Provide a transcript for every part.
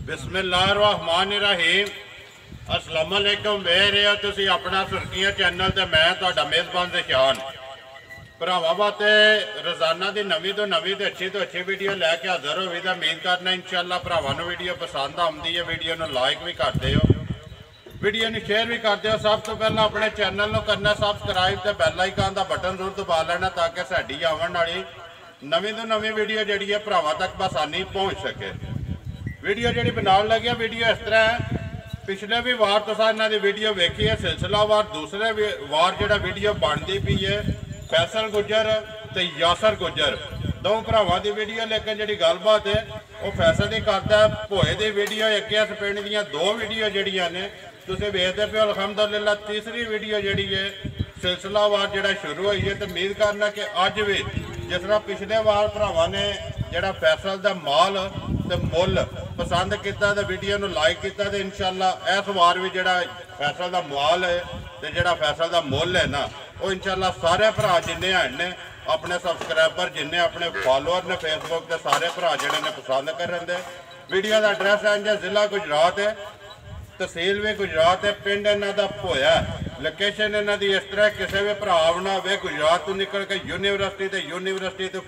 बिस्मिल्लाहिर्रहमानिर्रहीम। अस्सलाम वालेकुम। वेख रहे हो तुसी अपना सुर्खियां चैनल ते मैं तुहाडा मेज़बान ज़शान। भरावां वास्ते रोज़ाना की नवीं तो नवीं ते अच्छी वीडियो लैके हाज़र होवी तो उम्मीद करना इंशाअल्लाह भरावां नूं वीडियो पसंद आउंदी है। वीडियो नूं लाइक भी करते हो, वीडियो नूं शेयर भी करते हो। सब तो पहला अपने चैनल नूं करना सबसक्राइब ते बैल आइकन का बटन जरूर दबा लेना ताकि साडी आवन वाली नवीं तो नवीं वीडियो जिहड़ी है भरावां तक बसानी पहुँच सके। वीडियो जी बनाने लगे वीडियो इस तरह है, पिछले भी वार तो इन्हों की वीडियो वेखी है सिलसिलावार। दूसरे वार जो वीडियो बनती पी है फैसल गुजर तो यासर गुजर दो भरावां की वीडियो, लेकिन जी गलबात है वो फैसल ही करता है। भोए की वीडियो एक इस पिंड दी दो वीडियो जड़िया ने तुम वेखते पे अलहमदुलिल्लाह। तीसरी वीडियो जी है सिलसिलावार जो शुरू हुई है, तो उम्मीद करना कि अज भी जिस तरह पिछले वार भरावां ने जोड़ा फैसल का माल तो मुल पसंद किया तो वीडियो को लाइक किया, तो इंशाअल्लाह इस वार भी जोड़ा फैसल का माल है तो जोड़ा फैसल का मुल है ना वो इंशाअल्लाह सारे भरा जिन्ने ने अपने सबसक्राइबर जिन्ने अपने फॉलोअर ने फेसबुक के सारे भरा जोड़े ने पसंद करन दे। वीडियो का एड्रैस है जिला गुजरात है, तहसील भी गुजरात है, पिंड इन्हों का भोया। लोकेशन इन्हों की इस तरह किसी भी भरा आना वे गुजरात तो निकल के यूनिवर्सिटी तो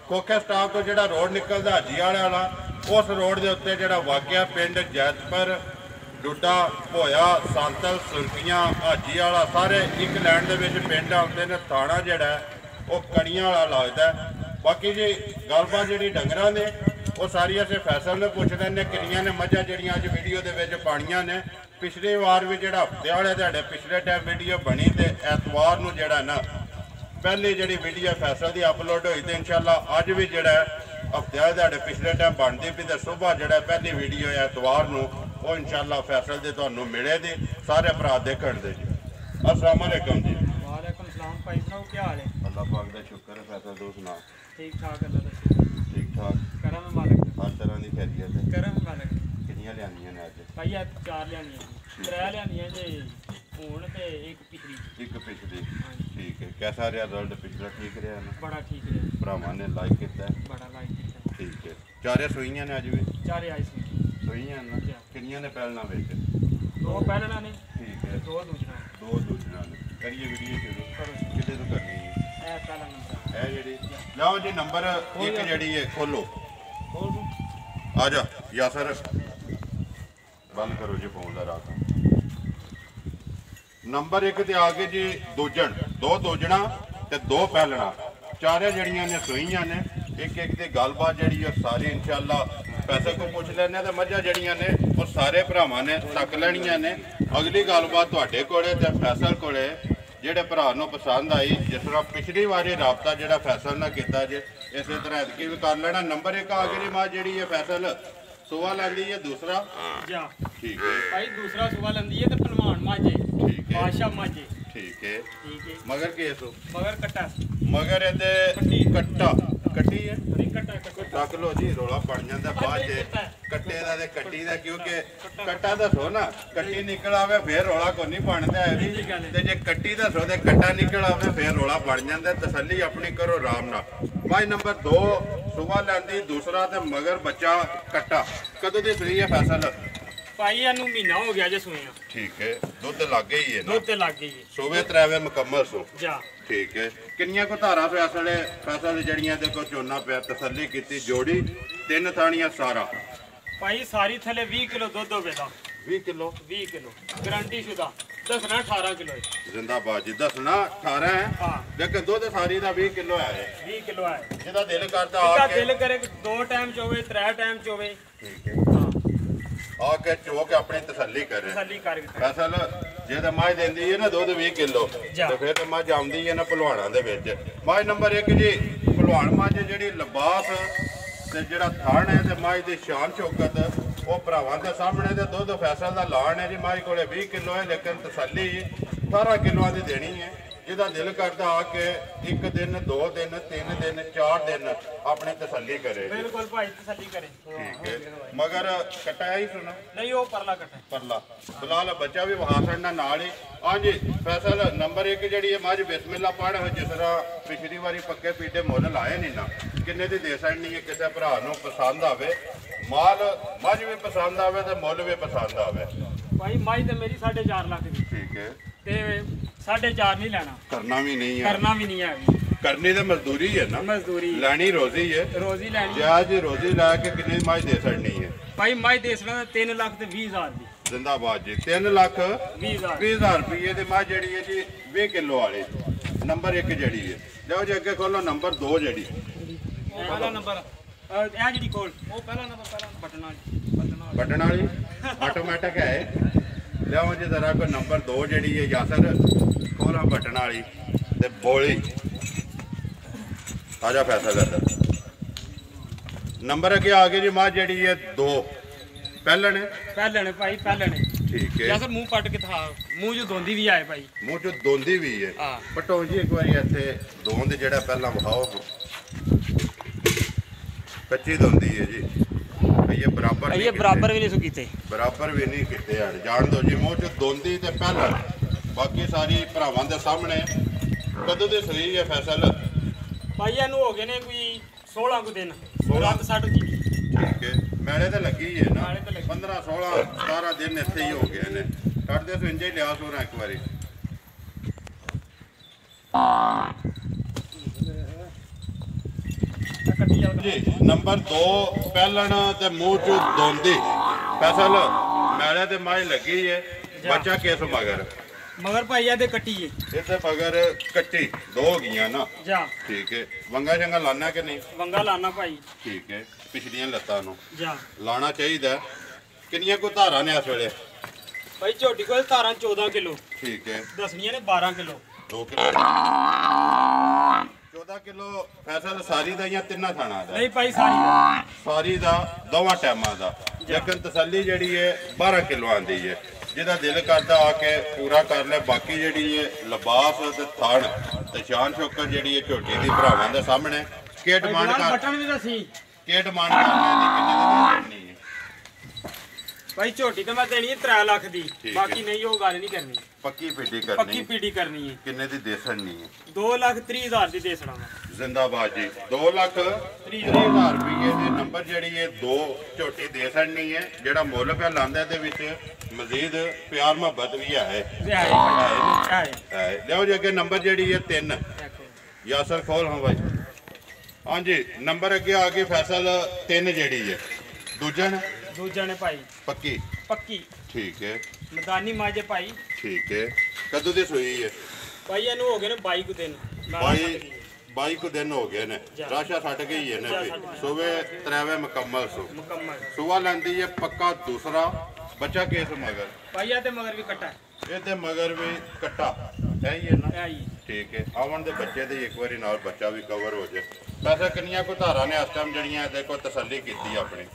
खोखे स्टाफ तो जो रोड निकलता हाजी वाला उस रोड के उत्ते जो वाकया पिंड जैतपुर डुडा भोया सांतल सुरखियां हाजी वाला सारे एक लैंड के पिंड आते हैं। थाना जोड़ा वो कड़ियां वाला लगता है। बाकी जी गलबात जी डंगर ने वो सारी अस फैसल ने पुछ लें किनिया ने मझा जड़ियाँ अज वीडियो के पानिया ने। पिछली वार भी जो हफ्ते वाले ध्याड़े पिछले टाइम वीडियो बनी तो एतवार को जोड़ा ना पहली जी वीडियो फैसल की अपलोड हुई, तो इंशाअल्लाह अज भी जो हफ्ते वाले ध्याड़े पिछले टाइम बनती पी, तो सुबह जो पहली वीडियो एतवार को वो इंशाअल्लाह फैसल की तुहानू मिलेगी। सारे भरा देखण दे जी। अस्सलाम वालेकुम जी। वालेकुम सलाम भाई साहब, क्या हाल है? अल्लाह पाक का शुक्र है। फैसल तू सुना? ठीक ठाक अल्लाह दा शुक्र। ठीक ठाक करम है मालिक दा। हर तरह की खैरियत है। करम है मालिक दा। कितनियां लियानियां ने अज? भाई आज 4 लियानियां जी, 3 लियानियां जी हुण ते एक पिछली। एक पिछली ठीक है। कैसा रहा रिजल्ट पिछला? ठीक रहा ना? बड़ा ठीक रहा। भरावां ने लाइक किया? बड़ा लाइक किया। ठीक है। चारे सुईयां ने अज भी? 4 आई सी सुईयां ना? कितनियां ने पैलना विच? 2 पहलना ने। ठीक है। 2 दूसरा। 2 दूसरा ने। करिए वीडियो शुरू करो। कितने तो करनी है? ए पहला नंबर है जी। लाओ जी नंबर एक जड़ी है खोलो। खोल दूं? आ जा यासर बंद करो जी फोन का रात। नंबर एक ते आगे जी दूजन 2 दूजना ते 2 पहलना। चारे जड़ियां ने सुईयां ने। एक की गलबात जी सारी इंशाअल्लाह पैसे को पुछ लेने तो मझा जड़ियां ने वो सारे भरावां ने तक लैनियां ने। अगली गलबात तुहाडे कोले ते फैसल कोले जेडे भरा नूं पसंद आई, जिस तरह पिछली बारी रबता जो फैसल ने किया जे इस तरह एदकी भी कर लेना। नंबर एक आ गई माँ जी है फैसल सुबह लैंदी है। दूसरा जा ठीक है भाई दूसरा सुबह लंदी है तो पलवान माजे ठीक है बादशाह माजे ठीक है ठीक है। मगर केस मगर कट्टा मगर ये कट्टा कट्टी है नहीं कट्टा कट्टा तक लो जी रोला बन जाता बाद कट्टे का ते कट्टी का, क्योंकि कट्टा दसो ना कट्टी निकल आवे फिर रोला को नहीं बनता है भी, ते जे कट्टी दसो तो कट्टा निकल आवे फिर रोला बन जाता। तसल्ली अपनी करो आराम नाल। भाई नंबर 2 सुबह लैंदी, दूसरा ते मगर बच्चा कट्टा। कदों दी सुई है फैसल? भाई एनू महीना हो गया जे सुइया। ठीक है। दुध लग गई है ना? दुध लग गई है। सुबह 3 मुकम्मल सो जा ठीक है। किनिया को धारा फैसल जड़ियां देखो चोना पे तसल्ली की जोड़ी 3 थानियां सारा। भाई सारी थले 20 किलो दुध होगा। 20 किलो 20 किलो गारंटी शुदा। दसना 18 किलो है। जिंदाबाद जी। दसना 18 है हाँ। लेकिन दुध सारी का 20 किलो है। 20 किलो है। जिदा दिल करता जिदा आके दिल करे 2 टाइम चोवे 3 टाइम चोवे। ठीक है हाँ आके चो के अपनी तसल्ली करे। तसल्ली कर फैसल जे तो मझ देंदी है ना दुध 20 किलो तो फिर तो मझ आउंदी है ना भलवाना दे विच। मझ नंबर 1 जी भलवान मझ जिहड़ी लिबास ते जिहड़ा थण है ते मझ दी शान शौकत वो भरावां दे सामने ते दुध फैसल दा लाण है जी। मझ कोले 20 किलो है लेकिन तसल्ली 18 किलोआं दी देनी है। जिदा दिल करता आके 1 दिन 2 दिन 3 दिन 4 दिन अपनी तसल्ली करे। बिल्कुल भाई तसल्ली करे। ठीक है। मगर कट्टा ही सुना नहीं वो परला कट्टा परला फिलहाल बच्चा भी वहा छड़ना नाल ही। हाँ जी फैसल नंबर 1 जी मझ बिस्मिल्ला पढ़ जिस तरह पिछली बारी पक्के पीटे मुल लाए नहीं ना किन्ने दी दे सकनी है किसी भरा नूं पसंद आवे ਮਾਲ ਮੱਝ ਵੀ ਪਸੰਦ ਆਵੇ ਤੇ ਮੁੱਲ ਵੀ ਪਸੰਦ ਆਵੇ। ਭਾਈ ਮਾਈ ਤੇ ਮੇਰੀ 4.5 ਲੱਖ ਦੀ ਠੀਕ ਹੈ ਤੇ 4.5 ਨਹੀਂ ਲੈਣਾ, ਕਰਨਾ ਵੀ ਨਹੀਂ ਹੈ, ਕਰਨਾ ਵੀ ਨਹੀਂ ਹੈ, ਕਰਨੀ ਤਾਂ ਮਜ਼ਦੂਰੀ ਹੈ ਨਾ, ਮਜ਼ਦੂਰੀ ਲੈਣੀ ਰੋਜ਼ੀ ਹੈ। ਰੋਜ਼ੀ ਲੈਣੀ ਜੇ ਅੱਜ ਰੋਜ਼ੀ ਲੈ ਕੇ ਕਿੰਨੀ ਮੱਝ ਦੇ ਛੱਡਣੀ ਹੈ? ਭਾਈ ਮਾਈ ਦੇਸਣਾ 3 ਲੱਖ ਤੇ 20 ਹਜ਼ਾਰ ਦੀ, ਜ਼ਿੰਦਾਬਾਦ ਜੀ। 3 ਲੱਖ 20 ਹਜ਼ਾਰ ਰੁਪਏ ਦੀ ਮੱਝ ਜਿਹੜੀ ਹੈ ਜੀ 20 ਕਿਲੋ ਵਾਲੀ ਨੰਬਰ 1 ਜਿਹੜੀ ਹੈ। ਜਾਓ ਜੀ ਅੱਗੇ ਖੋਲੋ ਨੰਬਰ 2 ਜਿਹੜੀ ਪਹਿਲਾ ਨੰਬਰ ਇਹ ਜਿਹੜੀ ਕੋਲ ਉਹ ਪਹਿਲਾ ਨੰਬਰ, ਪਹਿਲਾ ਬਟਨ ਵਾਲੀ, ਬਟਨ ਵਾਲੀ ਆਟੋਮੈਟਿਕ ਹੈ। ਲਿਆਓ ਜੀ ਜ਼ਰਾ ਕੋਈ ਨੰਬਰ 2 ਜਿਹੜੀ ਹੈ ਯਾਸਰ ਖੋਲਾ ਬਟਨ ਵਾਲੀ ਤੇ ਬੋਲੀ ਆਜਾ ਫੈਸਲਾ ਕਰਦਾ। ਨੰਬਰ ਅੱਗੇ ਆ ਗਏ ਜੀ ਮੱਝ ਜਿਹੜੀ ਹੈ 2 ਪਹਿਲਣ ਭਾਈ ਪਹਿਲਣ ਠੀਕ ਹੈ। ਜਾਂ ਸਰ ਮੂੰਹ ਪੱਟ ਕੇ ਥਾ ਮੂੰਹ ਜੋ ਦੋਂਦੀ ਵੀ ਆਏ ਭਾਈ, ਮੂੰਹ ਚ ਦੋਂਦੀ ਵੀ ਹੈ। ਹਾਂ ਪਟੋ ਜੀ ਇੱਕ ਵਾਰੀ ਇੱਥੇ ਦੋਂਦ ਜਿਹੜਾ ਪਹਿਲਾਂ ਵਿਖਾਓ, ਕੱਚੀ ਦੋਂਦੀ ਹੈ ਜੀ। ਇਹ ਬਰਾਬਰ ਇਹ ਬਰਾਬਰ ਵੀ ਨਹੀਂ ਸੁ ਕੀਤੇ, ਬਰਾਬਰ ਵੀ ਨਹੀਂ ਕੀਤੇ ਯਾਰ, ਜਾਣ ਦੋ ਜੀ। ਮੂੰਹ ਚ ਦੋਂਦੀ ਤੇ ਪਹਿਲਣ, ਬਾਕੀ ਸਾਰੀ ਭਰਾਵਾਂ ਦੇ ਸਾਹਮਣੇ। ਕਦੋਂ ਦੇ ਸਰੀਰ ਹੈ ਫੈਸਲ? ਭਾਈ ਇਹਨੂੰ ਹੋ ਗਏ ਨੇ ਕੋਈ 16 ਕੁ ਦਿਨ, 16 ਰਾਤ 60 ਦੀ। ਠੀਕ ਹੈ, ਮੈਲੇ ਤਾਂ ਲੱਗੀ ਹੈ ਨਾ, ਮੈਲੇ ਤਾਂ ਲੱਗੀ। 15 16 17 ਦਿਨ ਇੱਥੇ ਹੀ ਹੋ ਗਏ ਨੇ। ਕੱਢਦੇ ਸੋ ਇੰਜੇ ਲਿਆ ਸੋਣਾ ਇੱਕ ਵਾਰੀ। ਜੀ ਨੰਬਰ 2 ਪਹਿਲਣ ਤੇ ਮੂੰਹ ਚ ਦੋਂਦੀ ਫੈਸਲ ਮੈਲੇ ਤੇ ਮਾਈ ਲੱਗੀ ਹੈ। ਬੱਚਾ ਕਿਸ ਮਗਰ? ਮਗਰ ਭਾਈ ਇਹਦੇ ਕੱਟੀ ਏ, ਇੱਥੇ ਮਗਰ ਕੱਟੀ 2 ਹੋ ਗਈਆਂ ਨਾ। ਜਾ ਠੀਕ ਹੈ, ਵੰਗਾ ਸ਼ੰਗਾ ਲਾਣਾ ਕਿ ਨਹੀਂ? ਵੰਗਾ ਲਾਣਾ ਭਾਈ। ਠੀਕ ਹੈ, ਪਿਛਲੀਆਂ ਲੱਤਾਂ ਨੂੰ ਜਾ ਲਾਣਾ ਚਾਹੀਦਾ। ਕਿੰਨੀਆਂ ਕੋ ਧਾਰਾਂ ਨੇ ਇਸ ਵੇਲੇ? ਭਾਈ ਝੋਟੀ ਕੋਲ ਧਾਰਾਂ 14 ਕਿਲੋ, ਠੀਕ ਹੈ, ਦਸਣੀਆਂ ਨੇ 12 ਕਿਲੋ। 2 ਕਿਲੋ 14 ਕਿਲੋ ਫੈਸਲ ਸਾਰੀ ਦਾ ਜਾਂ ਤਿੰਨਾਂ ਥਾਣਾ ਦਾ? ਨਹੀਂ ਭਾਈ ਸਾਰੀ ਦਾ, ਸਾਰੀ ਦਾ ਦੋਵਾਂ ਟਾਈਮਾਂ ਦਾ। ਲੇਕਿਨ ਤਸੱਲੀ ਜਿਹੜੀ ਹੈ 12 ਕਿਲੋ ਆਂਦੀ ਹੈ। ਜਿਹਦਾ ਦਿਲ ਕਰਦਾ ਆ ਕੇ ਪੂਰਾ ਕਰ ਲੈ। ਬਾਕੀ ਜਿਹੜੀ ਹੈ ਲਿਬਾਸ ਤੇ ਥਣ ਤੇ ਸ਼ਾਨ ਸ਼ੌਕਤ ਜਿਹੜੀ ਹੈ ਝੋਟੀ ਦੀ ਭਰਾਵਾਂ ਦੇ ਸਾਹਮਣੇ। ਕੀ ਡਿਮਾਂਡ ਕਰ, ਬਟਨ ਵੀ ਦੱਸੀ ਕੀ ਡਿਮਾਂਡ ਕਰਨੀ ਦੀ, ਕਿੰਨੇ ਦੀ ਦੇਣੀ ਹੈ? ਭਾਈ ਝੋਟੀ ਤਾਂ ਮੈਂ ਦੇਣੀ ਹੈ 3 ਲੱਖ ਦੀ, ਹੈ। ਬਾਕੀ ਨਹੀਂ ਉਹ ਗੱਲ ਨਹੀਂ ਕਰਨੀ, ਪੱਕੀ ਪੀਡੀ ਪੱਕੀ ਕਰਨੀ? ਪੀੜੀ ਕਰਨੀ ਹੈ। ਕਿੰਨੇ ਦੀ ਦੇ ਛੱਡਣੀ ਹੈ? 2,30,000 ਦੀ ਦੇ ਸਣਾ ਮੈਂ। ਜ਼ਿੰਦਾਬਾਦ ਜੀ। 2,30,000 ਰੁਪਏ ਦੇ ਨੰਬਰ ਜਿਹੜੀ ਹੈ 2 ਝੋਟੀ ਦੇ ਛੱਡਣੀ ਹੈ। ਜਿਹੜਾ ਮੁੱਲ ਪਿਆ ਲਾਂਦਾ ਦੇ ਵਿੱਚ ਮਜ਼ੀਦ ਪਿਆਰ ਮੁਹੱਬਤ ਵੀ ਹੈ। ਲਿਆਓ ਜੀ ਅੱਗੇ ਨੰਬਰ ਜਿਹੜੀ ਹੈ 3 ਯਾਸਰ ਖੋਲ। ਹਾਂ ਭਾਈ ਹਾਂਜੀ ਨੰਬਰ ਅੱਗੇ ਆ ਗਈ ਫੈਸਲ 3 ਜਿਹੜੀ ਹੈ ਦੂਜਾ ਨੇ ਭਾਈ ਪੱਕੀ। ਠੀਕ ਹੈ, ਮੈਦਾਨੀ ਮਾਜੇ ਭਾਈ। ਠੀਕ ਹੈ, ਕਦੋਂ ਦੀ ਸੂਈ ਹੈ? ਭਾਈ ਇਹਨੂੰ ਹੋ ਗਏ ਨੇ 22 ਕੁ ਦਿਨ। 22 ਕੁ ਦਿਨ ਹੋ ਗਏ ਨੇ। ਰਾਸ਼ਾ ਛੱਡ ਗਈ ਹੈ ਨੇ ਸੂਵੇ 3ਵੇਂ ਮੁਕੰਮਲ ਸੁਆ ਲੈਂਦੀ ਹੈ ਪੱਕਾ। ਦੂਸਰਾ ਬੱਚਾ ਕਿਸ ਮਗਰ? ਭਾਈ ਆ ਤੇ ਮਗਰ ਵੀ ਕੱਟਾ, ਇਹ ਤੇ ਮਗਰ ਵੀ ਕੱਟਾ ਹੈ ਹੀ ਹੈ ਨਾ। ਹੈ ਹੀ। ਠੀਕ ਹੈ, ਆਵਣ ਦੇ ਬੱਚੇ ਦੇ ਇੱਕ ਵਾਰੀ ਨਾਲ ਬੱਚਾ ਵੀ ਕਵਰ ਹੋ ਜਾਏ। ਵੈਸੇ ਕਿੰਨੀਆਂ ਕੋ ਧਾਰਾਂ ਨੇ ਇਸ ਟਾਈਮ ਜਿਹੜੀਆਂ ਇਹਦੇ ਕੋਲ ਤਸੱਲੀ ਕੀਤੀ ਆਪਣੀ?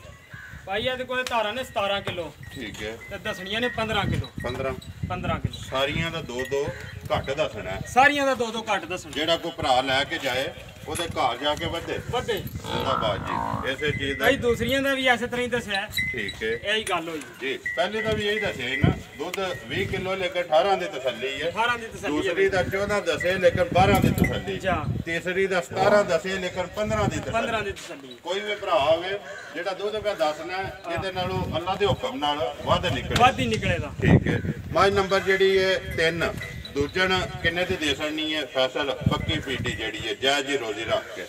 ਭਾਈ ਇਹਦੇ ਕੋਲ ਧਾਰਾਂ ਨੇ 17 ਕਿਲੋ। ਠੀਕ ਹੈ, ਤੇ ਦਸਣੀਆਂ ਨੇ 15 ਕਿਲੋ। 15 ਕਿਲੋ ਸਾਰੀਆਂ ਦਾ 2-2 ਘੱਟ ਦੱਸਣਾ। ਸਾਰੀਆਂ ਦਾ 2-2 ਘੱਟ ਦੱਸਣਾ। ਜਿਹੜਾ ਕੋਈ ਭਰਾ ਲੈ ਕੇ ਜਾਏ ਉਹਦੇ ਘਰ ਜਾ ਕੇ ਵਧੇ। ਜ਼ਿੰਦਾਬਾਦ ਜੀ। ਇਸੇ ਚੀਜ਼ ਦਾ ਭਾਈ ਦੂਸਰੀਆਂ ਦਾ ਵੀ ਐਸੇ ਤਰ੍ਹਾਂ ਹੀ ਦੱਸਿਆ। ਠੀਕ ਹੈ, ਇਹੀ ਗੱਲ ਹੋਈ ਜੀ। ਪਹਿਲੇ ਦਾ ਵੀ ਇਹੀ ਦੱਸਿਆ ਸੀ ਨਾ, ਦੁੱਧ 20 ਕਿਲੋ ਲੈ ਕੇ 18 ਦੀ ਤਸੱਲੀ ਹੈ। 18 ਦੀ ਤਸੱਲੀ। ਦੂਸਰੀ ਦਾ 14 ਦੱਸੇ ਲੇਕਿਨ 12 ਦੀ ਤਸੱਲੀ। ਤੀਸਰੀ ਦਾ 17 ਦੱਸੇ ਲੇਕਿਨ 15 ਦੀ ਤਸੱਲੀ। 15 ਦੀ ਤਸੱਲੀ। ਕੋਈ ਵੀ ਭਰਾ ਹੋਵੇ ਜਿਹੜਾ ਦੁੱਧ ਪਿਆ ਦੱਸਣਾ, ਇਹਦੇ ਨਾਲੋਂ ਅੱਲਾ ਦੇ ਹੁਕਮ ਨਾਲ ਵੱਧ ਹੀ ਨਿਕਲੇਗਾ। ਠੀਕ ਹੈ, ਮੱਝ ਨੰਬਰ ਜਿਹੜੀ ਹੈ 3 ਦੂਜਣ ਕਿੰਨੇ ਦੀ ਦੇ ਸਕਣੀ ਹੈ ਫੈਸਲ? ਪੱਕੀ ਪੀਟੀ ਜਿਹੜੀ ਹੈ ਜਾਇਜ਼ ਜੀ ਰੋਜ਼ੀ ਰੱਖ ਕੇ।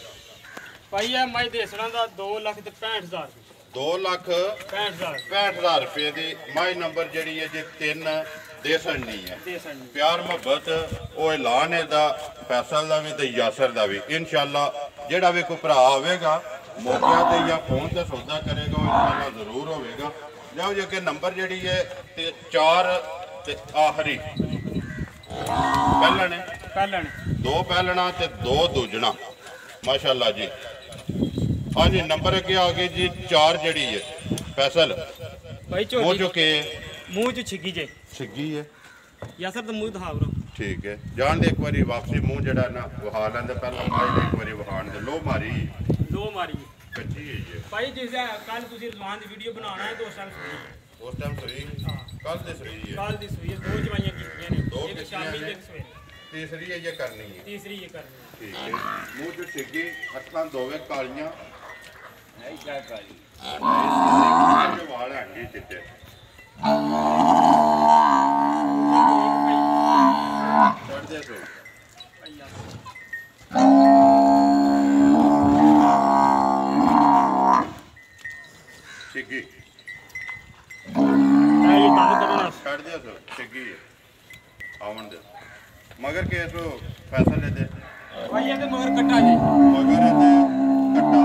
ਭਾਈ ਇਹ ਮੱਝ ਦੇਸਣਾ ਦਾ 2,65,000। 2,65,000 ਰੁਪਏ ਦੀ ਮੱਝ ਨੰਬਰ ਜਿਹੜੀ ਹੈ ਜੀ 3 ਦੇ ਸਕਣੀ ਹੈ। ਪਿਆਰ ਮੁਹੱਬਤ ਉਹ ਐਲਾਨ ਇਹਦਾ ਫੈਸਲ ਦਾ ਵੀ ਤੇ ਯਾਸਰ ਦਾ ਵੀ। ਇਨਸ਼ਾਅੱਲਾ ਜਿਹੜਾ ਵੀ ਕੋਈ ਭਰਾ ਆਵੇਗਾ ਮੌਕਿਆਂ ਤੇ ਜਾਂ ਫੋਨ ਤੇ ਸੌਦਾ ਕਰੇਗਾ ਉਹ ਇਨਸ਼ਾਅੱਲਾ ਜ਼ਰੂਰ ਹੋਵੇਗਾ। ਲਿਆਓ ਜੀ ਅੱਗੇ ਨੰਬਰ ਜਿਹੜੀ ਹੈ ਤੇ 4 ਤੇ ਆਖਰੀ ਪਹਿਲਣ 2 ਪਹਿਲਣਾ ਤੇ 2 ਦੂਜਣਾ। ਮਾਸ਼ਾਅੱਲਾ ਜੀ। ਹਾਂਜੀ ਨੰਬਰ ਅੱਗੇ ਆ ਗਏ ਜੀ 4 ਜਿਹੜੀ ਹੈ ਫੈਸਲ। ਭਾਈ ਹੋ ਚੁੱਕੇ ਮੂੰਹ ਚ ਛਿੱਗੀ ਹੈ ਯਾਸਰ ਤਾਂ ਮੂੰਹ ਦਿਖਾ ਬਰੋ। ਠੀਕ ਹੈ, ਜਾਣ ਦੇ ਇੱਕ ਵਾਰੀ ਵਾਪਸੀ ਮੂੰਹ ਜਿਹੜਾ ਨਾ ਵਹਾ ਲੈਂਦੇ। ਪਹਿਲਾਂ ਮਾਈ ਇੱਕ ਵਾਰੀ ਵਹਾਣ ਦੇ। ਲੋ ਮਾਰੀ ਕੱਚੀ ਹੈ ਜੀ ਭਾਈ। ਜਿਸ ਕੱਲ ਤੁਸੀਂ ਰਜ਼ਵਾਨ ਦੀ ਵੀਡੀਓ ਬਣਾਉਣਾ ਹੈ ਤਾਂ ਉਸ ਟਾਈਮ ਸਹੀ ਕੱਲ ਦੇ ਸਹੀ ਹੈ। ਕੱਲ ਦੀ ਸੂਈ ਹੈ। 2 ਜਵਾਈਆਂ ਕੀਤੀਆਂ ਨੇ, 2 ਇੱਕ ਸ਼ਾਮੀ ਤੇ ਇੱਕ ਸਵੇਰੇ। ਤੀਸਰੀ ਇਹ ਕਰਨੀ ਹੈ। ਤੀਸਰੀ ਇਹ ਕਰਨੀ। ਠੀਕ ਹੈ, ਮੂੰਹ ਚ ਛਿੱਗੀ, ਅੱਖਾਂ ਦੋਵੇਂ ਕਾਲੀਆਂ ਵਾਲ ਹੈਗੇ ਚਿੱਟੇ ਛੱਡ ਦੇ ਤੂੰ ਛਿੱਗੀ ਇਹ ਦੰਦ ਕੱਢਣਾ ਛੱਡ ਦੇ ਤੂੰ ਛਿੱਗੀ ਆਉਣ ਦੇ ਮਗਰ ਕੇ ਤੂੰ ਫੈਸਲੇ ਦੇ ਭਾਈ ਇਹਦੇ ਮਗਰ ਕੱਟਾ ਜੀ ਮਗਰ ਇਹਦੇ ਕੱਟਾ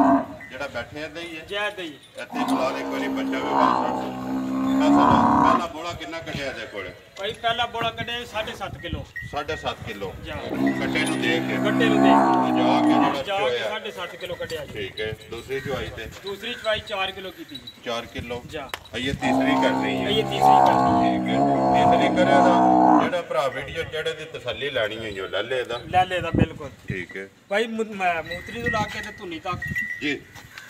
ਜਿਹੜਾ ਬੈਠੇ ਇਹਦੇ ਹੀ ਹੈ ਜੈ ਦਈ ਇੱਥੇ ਬੁਲਾ ਦੇ ਕੋਈ ਬੱਚਾ ਵੀ ਬਾਹਰ ਫੈਸਲਾ ਪਹਿਲਾ ਬੋਲਾ ਕਿੰਨਾ ਕੱਢਿਆ ਇਹਦੇ ਕੋਲੇ ਭਾਈ ਪਹਿਲਾ ਬੋਲਾ ਕੱਢੇ 7.5 ਕਿਲੋ 7.5 ਕਿਲੋ ਜਾ ਕੱਟੇ ਨੂੰ ਦੇਖ ਕੇ ਗੱਡੇ ਨੂੰ ਦੇ ਜਾ ਕੇ ਜਿਹੜਾ ਜਾ ਕੇ ਚੋਇਆ 7.5 ਕਿਲੋ ਕੱਢਿਆ ਜੀ ਠੀਕ ਹੈ ਦੂਸਰੀ ਚੁਆਈ ਤੇ ਦੂਸਰੀ ਚਵਾਈ 4 ਕਿਲੋ ਕੀਤੀ ਜੀ 4 ਕਿਲੋ ਜਾ ਇਹ ਤੀਸਰੀ ਕਰਨੀ ਹੈ ਇਹ ਤੀਸਰੀ ਕਰਨੀ ਠੀਕ ਹੈ ਤੀਸਰੀ ਕਰੇ ਦਾ ਜਿਹੜਾ ਭਰਾ ਵੀਡੀਓ ਚੜੇ ਦੀ ਤਸੱਲੀ ਲੈਣੀ ਹੈ ਜੋ ਲੈ ਲੈ ਦਾ ਲੈ ਲੈ ਦਾ ਬਿਲਕੁਲ ਠੀਕ ਹੈ ਭਾਈ ਮੂਤਰੀ ਤੋਂ ਲਾ ਕੇ ਤੇ ਧੁੰਨੀ ਤੱਕ ਜੀ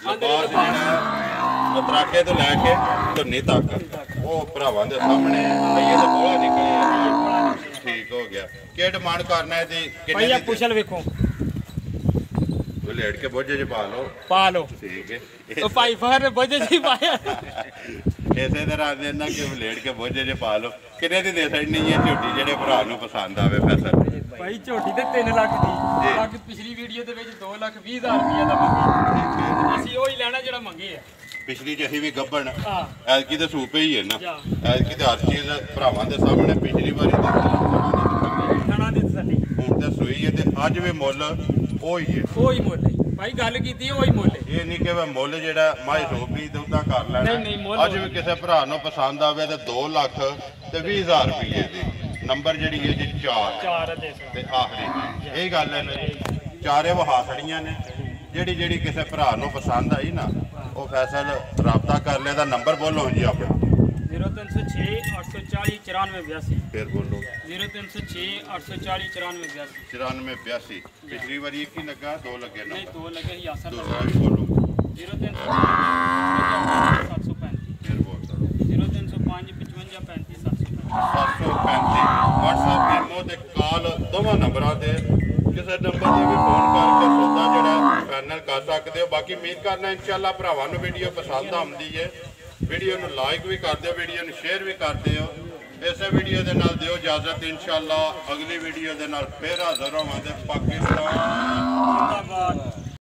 ਲਬਾਸ ਜਿਹੜਾ ਅਤਰਾਕੇ ਤੋਂ ਲੈ ਕੇ ਧੁੰਨੀ ਤੱਕ ਉਹ ਭਰਾਵਾਂ ਦੇ ਸਾਹਮਣੇ ਇਹ ਤਾਂ ਬੋਲਾ ਨਿਕਲਿਆ ਠੀਕ ਹੋ ਗਿਆ ਕੀ ਡਿਮਾਂਡ ਕਰਨਾ ਹੈ ਦੀ ਭਾਈ ਕਿੰਨੇ ਆ ਦੀ ਪੁੱਛਲ ਵੇਖੋ ਲੇਟ ਕੇ ਬੋਝੇ ਚ ਪਾ ਲਓ ਠੀਕ ਹੈ ਉਹ ਭਾਈ ਫਹਰ ਨੇ ਬੋਝੇ ਸੀ ਪਾਇਆ ਇਸੇ ਤਰ੍ਹਾਂ ਦੇ ਨਾ ਕਿ ਲੇਟ ਕੇ ਬੋਝੇ ਚ ਪਾ ਲਓ ਕਿੰਨੇ ਦੀ ਦੇ ਸਕਣੀ ਹੈ ਝੋਟੀ ਜਿਹੜੇ ਭਰਾ ਨੂੰ ਪਸੰਦ ਆਵੇ ਫੈਸਲ ਭਾਈ ਝੋਟੀ ਤੇ 3 ਲੱਖ ਦੀ ਬਾਕੀ ਪਿਛਲੀ ਵੀਡੀਓ ਦੇ ਵਿੱਚ 2,20,000 ਰੁਪਏ ਦਾ ਮੰਗੇ ਅਸੀਂ ਉਹ ਹੀ ਲੈਣਾ ਜਿਹੜਾ ਮੰਗੇ ਆ ਪਿਛਲੀ ਚ ਅਸੀਂ ਵੀ ਗੱਬਣ ਹਾਂ ਐਤਕੀ ਤੇ ਸੂਪੇ ਹੀ ਹੈ ਨਾ ਐਤਕੀ ਤੇ ਹਰ ਚੀਜ਼ ਭਰਾਵਾਂ ਦੇ ਸਾਹਮਣੇ ਪਿਛਲੀ ਵਾਰੀ ਖਾਣਾ ਦੀ ਤਸੱਲੀ ਹੁਣ ਤੇ ਸੂਈ ਹੈ ਤੇ ਅੱਜ ਵੀ ਮੁੱਲ ਉਹ ਹੀ ਹੈ ਉਹ ਹੀ ਮੁੱਲ ਹੈ ਭਾਈ ਗੱਲ ਕੀਤੀ ਉਹ ਹੀ ਮੁੱਲ ਹੈ ਇਹ ਨਹੀਂ ਕਿ ਮੁੱਲ ਜਿਹੜਾ ਮਾਈ ਸੂਪੀ ਤੇ ਉਦਾਂ ਕਰ ਲੈਣਾ ਨਹੀਂ, ਮੁੱਲ ਅੱਜ ਵੀ ਕਿਸੇ ਭਰਾ ਨੂੰ ਪਸੰਦ ਆਵੇ ਤੇ 2 ਲੱਖ ਤੇ 20,000 ਰੁਪਏ ਦੀ ਨੰਬਰ ਜਿਹੜੀ ਹੈ ਜੀ 4 4 ਦੇ ਤੇ ਆਖਰੀ ਇਹ ਗੱਲ ਹੈ ਨਾ ਜੀ ਚਾਰੇ ਵਹਾ ਛੜੀਆਂ ਨੇ ਜਿਹੜੀ ਕਿਸੇ ਭਰਾ ਨੂੰ ਪਸੰਦ ਆਈ ਨਾ ਉਹ ਫੈਸਲ ਰਾਬਤਾ ਕਰ ਲਿਆ ਦਾ ਨੰਬਰ ਬੋਲੋ ਜੀ ਆਪਣਾ 0306 840 9482 ਫਿਰ ਬੋਲੋ 0306 840 9482 9482 ਪਿਛਲੀ ਵਾਰੀ ਇੱਕ ਹੀ ਲੱਗਾ 2 ਲੱਗੇ ਨਾ ਨਹੀਂ 2 ਲੱਗੇ ਸੀ ਆਸਰ ਦੂਸਰਾ ਵੀ ਬੋਲੋ 0306 735 ਫਿਰ ਬੋਲ ਸਕੋ 0305 55 35 735 735 WhatsApp ਈਮੋ ਤੇ ਕਾਲ ਦੋਵਾਂ ਨੰਬਰਾਂ ਤੇ ਕਿਸੇ ਨੰਬਰ ਤੇ ਵੀ ਫੋਨ ਕਰਕੇ ਸੌਦਾ ਜਿਹੜਾ ਫਾਈਨਲ ਕਰ ਸਕਦੇ ਹੋ ਬਾਕੀ ਉਮੀਦ ਕਰਨਾ ਇਨਸ਼ਾਅੱਲਾ ਭਰਾਵਾਂ ਨੂੰ ਵੀਡੀਓ ਪਸੰਦ ਆਉਂਦੀ ਹੈ ਵੀਡੀਓ ਨੂੰ ਲਾਈਕ ਵੀ ਕਰ ਦਿਓ ਵੀਡੀਓ ਨੂੰ ਸ਼ੇਅਰ ਵੀ ਕਰ ਦਿਓ ਇਸੇ ਵੀਡੀਓ ਦੇ ਨਾਲ ਦਿਓ ਇਜਾਜ਼ਤ ਇਨਸ਼ਾਅੱਲਾ ਅਗਲੀ ਵੀਡੀਓ ਦੇ ਨਾਲ ਫੇਰ ਹਾਜ਼ਰ ਹੋਵਾਂਗੇ ਪਾਕਿਸਤਾਨ ਜ਼ਿੰਦਾਬਾਦ